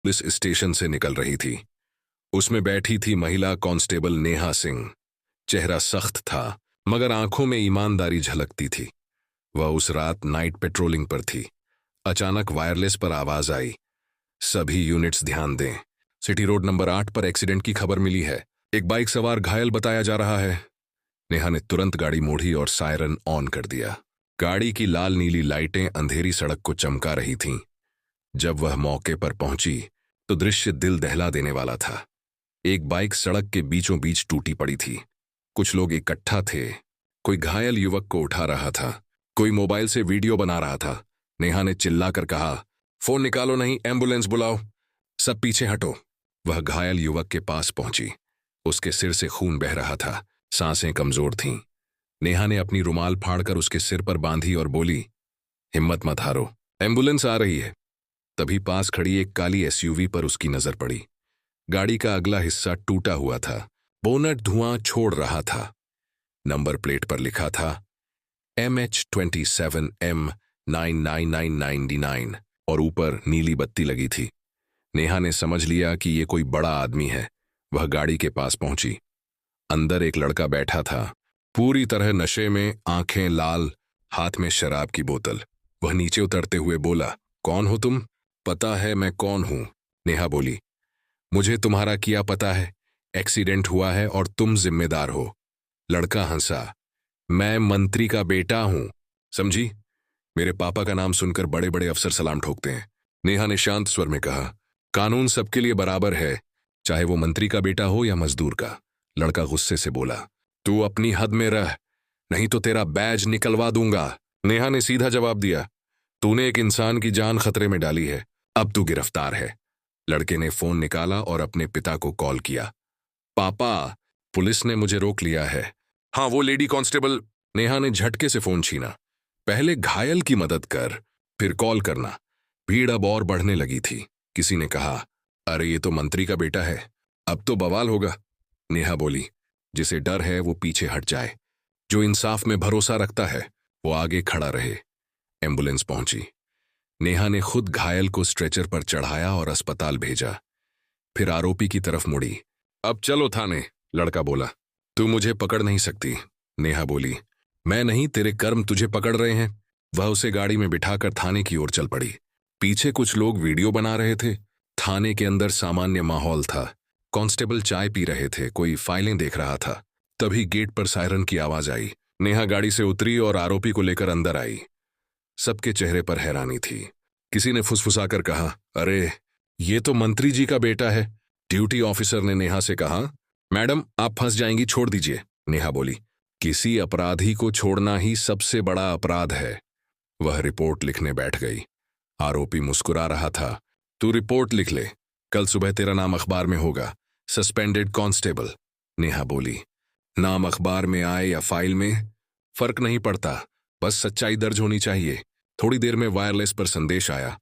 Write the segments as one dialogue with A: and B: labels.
A: Police station से निकल रही थी। उसमें बैठी थी महिला कांस्टेबल नेहा सिंह। चेहरा सख्त था मगर आंखों में ईमानदारी झलकती थी। वह उस रात नाइट पेट्रोलिंग पर थी। अचानक वायरलेस पर आवाज आई, सभी यूनिट्स ध्यान दें, सिटी रोड नंबर 8 पर एक्सीडेंट की खबर मिली है। एक बाइक सवार घायल बताया जा रहा है। नेहा ने तुरंत गाड़ी मोड़ी और सायरन ऑन कर दिया। गाड़ी की लाल नीली लाइटें अंधेरी सड़क को चमका रही थीं। जब वह मौके पर पहुंची तो दृश्य दिल दहला देने वाला था। एक बाइक सड़क के बीचों बीच टूटी पड़ी थी। कुछ लोग इकट्ठा थे। कोई घायल युवक को उठा रहा था, कोई मोबाइल से वीडियो बना रहा था। नेहा ने चिल्लाकर कहा, फोन निकालो नहीं, एम्बुलेंस बुलाओ, सब पीछे हटो। वह घायल युवक के पास पहुंची। उसके सिर से खून बह रहा था, सांसें कमजोर थीं। नेहा ने अपनी रुमाल फाड़कर उसके सिर पर बांधी और बोली, हिम्मत मत हारो, एम्बुलेंस आ रही है। तभी पास खड़ी एक काली एसयूवी पर उसकी नजर पड़ी। गाड़ी का अगला हिस्सा टूटा हुआ था, बोनट धुआं छोड़ रहा था। नंबर प्लेट पर लिखा था MH27M99999 और ऊपर नीली बत्ती लगी थी। नेहा ने समझ लिया कि ये कोई बड़ा आदमी है। वह गाड़ी के पास पहुंची। अंदर एक लड़का बैठा था, पूरी तरह नशे में, आंखें लाल, हाथ में शराब की बोतल। वह नीचे उतरते हुए बोला, कौन हो तुम? पता है मैं कौन हूं, नेहा बोली। मुझे तुम्हारा किया पता है, एक्सीडेंट हुआ है और तुम जिम्मेदार हो। लड़का हंसा, मैं मंत्री का बेटा हूं, समझी? मेरे पापा का नाम सुनकर बड़े बड़े अफसर सलाम ठोकते हैं। नेहा ने शांत स्वर में कहा, कानून सबके लिए बराबर है, चाहे वो मंत्री का बेटा हो या मजदूर का। लड़का गुस्से से बोला, तू अपनी हद में रह, नहीं तो तेरा बैज निकलवा दूंगा। नेहा ने सीधा जवाब दिया, तूने एक इंसान की जान खतरे में डाली है, अब तू गिरफ्तार है। लड़के ने फोन निकाला और अपने पिता को कॉल किया। पापा, पुलिस ने मुझे रोक लिया है। हाँ, वो लेडी कांस्टेबल। नेहा ने झटके से फोन छीना। पहले घायल की मदद कर, फिर कॉल करना। भीड़ अब और बढ़ने लगी थी। किसी ने कहा, अरे ये तो मंत्री का बेटा है, अब तो बवाल होगा। नेहा बोली, जिसे डर है वो पीछे हट जाए, जो इंसाफ में भरोसा रखता है वो आगे खड़ा रहे। एम्बुलेंस पहुंची। नेहा ने खुद घायल को स्ट्रेचर पर चढ़ाया और अस्पताल भेजा। फिर आरोपी की तरफ मुड़ी। अब चलो थाने, लड़का बोला। तू मुझे पकड़ नहीं सकती, नेहा बोली। मैं नहीं, तेरे कर्म तुझे पकड़ रहे हैं। वह उसे गाड़ी में बिठाकर थाने की ओर चल पड़ी। पीछे कुछ लोग वीडियो बना रहे थे। थाने के अंदर सामान्य माहौल था। कांस्टेबल चाय पी रहे थे, कोई फाइलें देख रहा था। तभी गेट पर सायरन की आवाज आई। नेहा गाड़ी से उतरी और आरोपी को लेकर अंदर आई। सबके चेहरे पर हैरानी थी। किसी ने फुसफुसाकर कहा, अरे ये तो मंत्री जी का बेटा है। ड्यूटी ऑफिसर ने नेहा से कहा, मैडम आप फंस जाएंगी, छोड़ दीजिए। नेहा बोली, किसी अपराधी को छोड़ना ही सबसे बड़ा अपराध है। वह रिपोर्ट लिखने बैठ गई। आरोपी मुस्कुरा रहा था। तू रिपोर्ट लिख ले, कल सुबह तेरा नाम अखबार में होगा, सस्पेंडेड कांस्टेबल। नेहा बोली, नाम अखबार में आए या फाइल में फर्क नहीं पड़ता, बस सच्चाई दर्ज होनी चाहिए। थोड़ी देर में वायरलेस पर संदेश आया,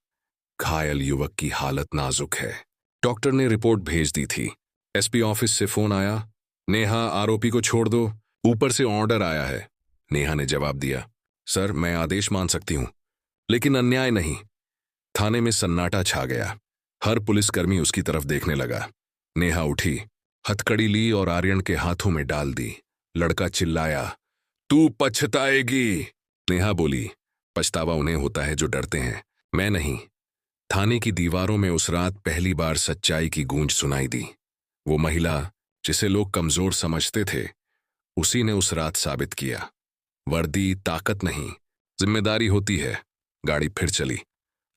A: घायल युवक की हालत नाजुक है। डॉक्टर ने रिपोर्ट भेज दी थी। एसपी ऑफिस से फोन आया, नेहा आरोपी को छोड़ दो, ऊपर से ऑर्डर आया है। नेहा ने जवाब दिया, सर मैं आदेश मान सकती हूं, लेकिन अन्याय नहीं। थाने में सन्नाटा छा गया। हर पुलिसकर्मी उसकी तरफ देखने लगा। नेहा उठी, हथकड़ी ली और आर्यन के हाथों में डाल दी। लड़का चिल्लाया, तू पछताएगी। नेहा बोली, पछतावा उन्हें होता है जो डरते हैं, मैं नहीं। थाने की दीवारों में उस रात पहली बार सच्चाई की गूंज सुनाई दी। वो महिला जिसे लोग कमजोर समझते थे, उसी ने उस रात साबित किया, वर्दी ताकत नहीं, जिम्मेदारी होती है। गाड़ी फिर चली।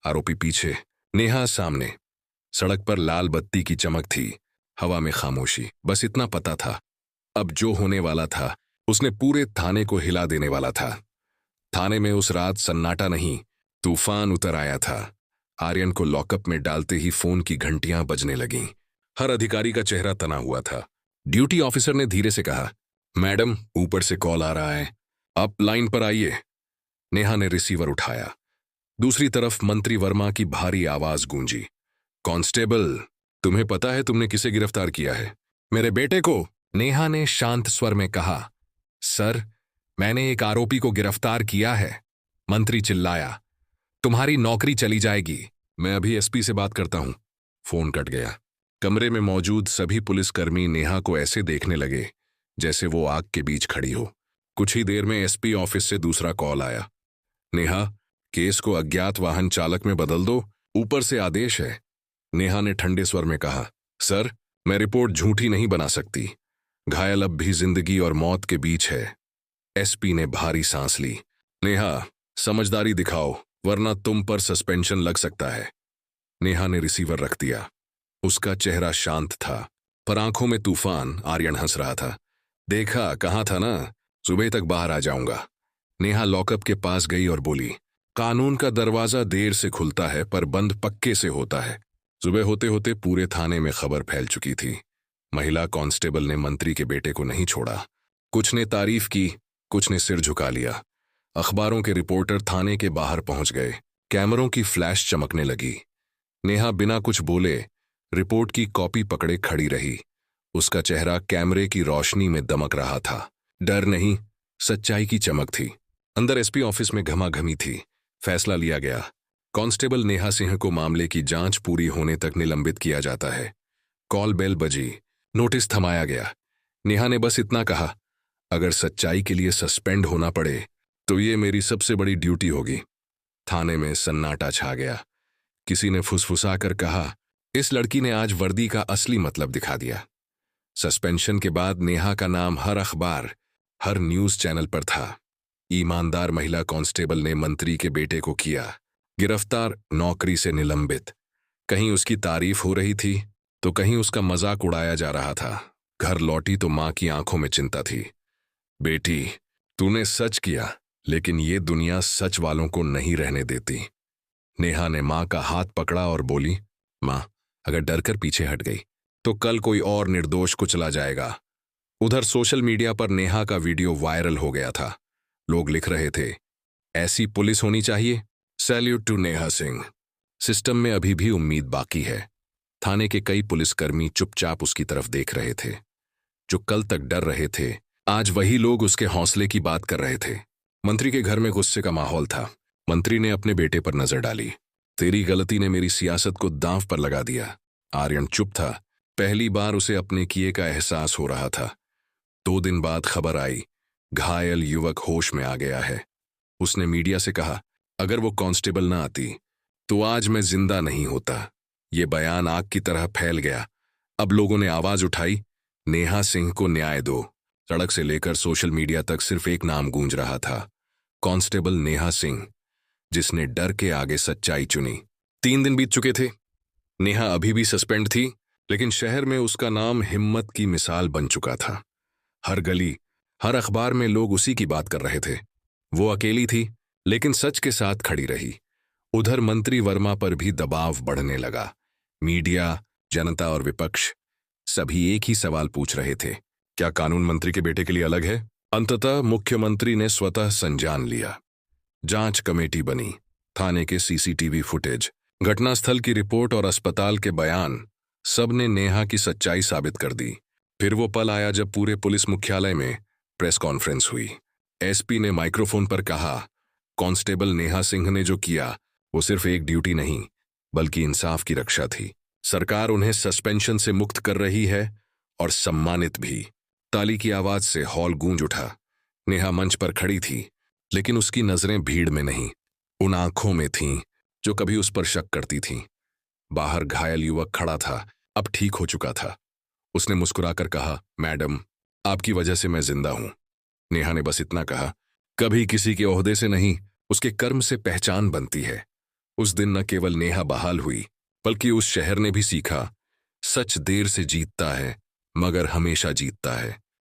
A: आरोपी पीछे, नेहा सामने। सड़क पर लाल बत्ती की चमक थी, हवा में खामोशी। बस इतना पता था, अब जो होने वाला था उसने पूरे थाने को हिला देने वाला था। थाने में उस रात सन्नाटा नहीं, तूफान उतर आया था। आर्यन को लॉकअप में डालते ही फोन की घंटियां बजने लगीं। हर अधिकारी का चेहरा तना हुआ था। ड्यूटी ऑफिसर ने धीरे से कहा, मैडम ऊपर से कॉल आ रहा है, आप लाइन पर आइए। नेहा ने रिसीवर उठाया। दूसरी तरफ मंत्री वर्मा की भारी आवाज गूंजी, कांस्टेबल, तुम्हें पता है तुमने किसे गिरफ्तार किया है? मेरे बेटे को। नेहा ने शांत स्वर में कहा, सर मैंने एक आरोपी को गिरफ्तार किया है। मंत्री चिल्लाया, तुम्हारी नौकरी चली जाएगी। मैं अभी एसपी से बात करता हूं। फोन कट गया। कमरे में मौजूद सभी पुलिसकर्मी नेहा को ऐसे देखने लगे जैसे वो आग के बीच खड़ी हो। कुछ ही देर में एसपी ऑफिस से दूसरा कॉल आया। नेहा, केस को अज्ञात वाहन चालक में बदल दो, ऊपर से आदेश है। नेहा ने ठंडे स्वर में कहा, सर, मैं रिपोर्ट झूठी नहीं बना सकती। घायल अब भी जिंदगी और मौत के बीच है। एसपी ने भारी सांस ली। नेहा, समझदारी दिखाओ, वरना तुम पर सस्पेंशन लग सकता है। नेहा ने रिसीवर रख दिया। उसका चेहरा शांत था, पर आंखों में तूफान। आर्यन हंस रहा था। देखा, कहा था ना, सुबह तक बाहर आ जाऊंगा। नेहा लॉकअप के पास गई और बोली, कानून का दरवाजा देर से खुलता है पर बंद पक्के से होता है। सुबह होते होते पूरे थाने में खबर फैल चुकी थी। महिला कांस्टेबल ने मंत्री के बेटे को नहीं छोड़ा। कुछ ने तारीफ की, कुछ ने सिर झुका लिया। अखबारों के रिपोर्टर थाने के बाहर पहुंच गए। कैमरों की फ्लैश चमकने लगी। नेहा बिना कुछ बोले रिपोर्ट की कॉपी पकड़े खड़ी रही। उसका चेहरा कैमरे की रोशनी में दमक रहा था। डर नहीं, सच्चाई की चमक थी। अंदर एसपी ऑफिस में घमाघमी थी। फैसला लिया गया। कांस्टेबल नेहा सिंह को मामले की जांच पूरी होने तक निलंबित किया जाता है। कॉल बेल बजी, नोटिस थमाया गया। नेहा ने बस इतना कहा, अगर सच्चाई के लिए सस्पेंड होना पड़े तो ये मेरी सबसे बड़ी ड्यूटी होगी। थाने में सन्नाटा छा गया। किसी ने फुसफुसाकर कहा, इस लड़की ने आज वर्दी का असली मतलब दिखा दिया। सस्पेंशन के बाद नेहा का नाम हर अखबार, हर न्यूज चैनल पर था। ईमानदार महिला कांस्टेबल ने मंत्री के बेटे को किया गिरफ्तार, नौकरी से निलंबित। कहीं उसकी तारीफ हो रही थी तो कहीं उसका मजाक उड़ाया जा रहा था। घर लौटी तो मां की आंखों में चिंता थी। बेटी, तूने सच किया, लेकिन ये दुनिया सच वालों को नहीं रहने देती। नेहा ने मां का हाथ पकड़ा और बोली, मां, अगर डरकर पीछे हट गई तो कल कोई और निर्दोष कुचला जाएगा। उधर सोशल मीडिया पर नेहा का वीडियो वायरल हो गया था। लोग लिख रहे थे, ऐसी पुलिस होनी चाहिए, salute to Neha Singh. System में अभी भी उम्मीद बाकी है। थाने के कई पुलिसकर्मी चुपचाप उसकी तरफ देख रहे थे। जो कल तक डर रहे थे, आज वही लोग उसके हौसले की बात कर रहे थे। मंत्री के घर में गुस्से का माहौल था। मंत्री ने अपने बेटे पर नजर डाली। तेरी गलती ने मेरी सियासत को दांव पर लगा दिया। आर्यन चुप था। पहली बार उसे अपने किए का एहसास हो रहा था। 2 दिन बाद खबर आई, घायल युवक होश में आ गया है। उसने मीडिया से कहा, अगर वो कांस्टेबल ना आती तो आज मैं जिंदा नहीं होता। ये बयान आग की तरह फैल गया। अब लोगों ने आवाज उठाई, नेहा सिंह को न्याय दो। सड़क से लेकर सोशल मीडिया तक सिर्फ एक नाम गूंज रहा था, कांस्टेबल नेहा सिंह, जिसने डर के आगे सच्चाई चुनी। 3 दिन बीत चुके थे। नेहा अभी भी सस्पेंड थी, लेकिन शहर में उसका नाम हिम्मत की मिसाल बन चुका था। हर गली, हर अखबार में लोग उसी की बात कर रहे थे। वो अकेली थी, लेकिन सच के साथ खड़ी रही। उधर मंत्री वर्मा पर भी दबाव बढ़ने लगा। मीडिया, जनता और विपक्ष सभी एक ही सवाल पूछ रहे थे, क्या कानून मंत्री के बेटे के लिए अलग है? अंततः मुख्यमंत्री ने स्वतः संज्ञान लिया। जांच कमेटी बनी। थाने के सीसीटीवी फुटेज, घटनास्थल की रिपोर्ट और अस्पताल के बयान, सब ने नेहा की सच्चाई साबित कर दी। फिर वो पल आया जब पूरे पुलिस मुख्यालय में प्रेस कॉन्फ्रेंस हुई। एसपी ने माइक्रोफोन पर कहा, कांस्टेबल नेहा सिंह ने जो किया वो सिर्फ एक ड्यूटी नहीं, बल्कि इंसाफ की रक्षा थी। सरकार उन्हें सस्पेंशन से मुक्त कर रही है और सम्मानित भी। ताली की आवाज से हॉल गूंज उठा। नेहा मंच पर खड़ी थी, लेकिन उसकी नजरें भीड़ में नहीं, उन आंखों में थीं जो कभी उस पर शक करती थीं। बाहर घायल युवक खड़ा था, अब ठीक हो चुका था। उसने मुस्कुराकर कहा, मैडम, आपकी वजह से मैं जिंदा हूं। नेहा ने बस इतना कहा, कभी किसी के ओहदे से नहीं, उसके कर्म से पहचान बनती है। उस दिन न केवल नेहा बहाल हुई, बल्कि उस शहर ने भी सीखा, सच देर से जीतता है, मगर हमेशा जीतता है।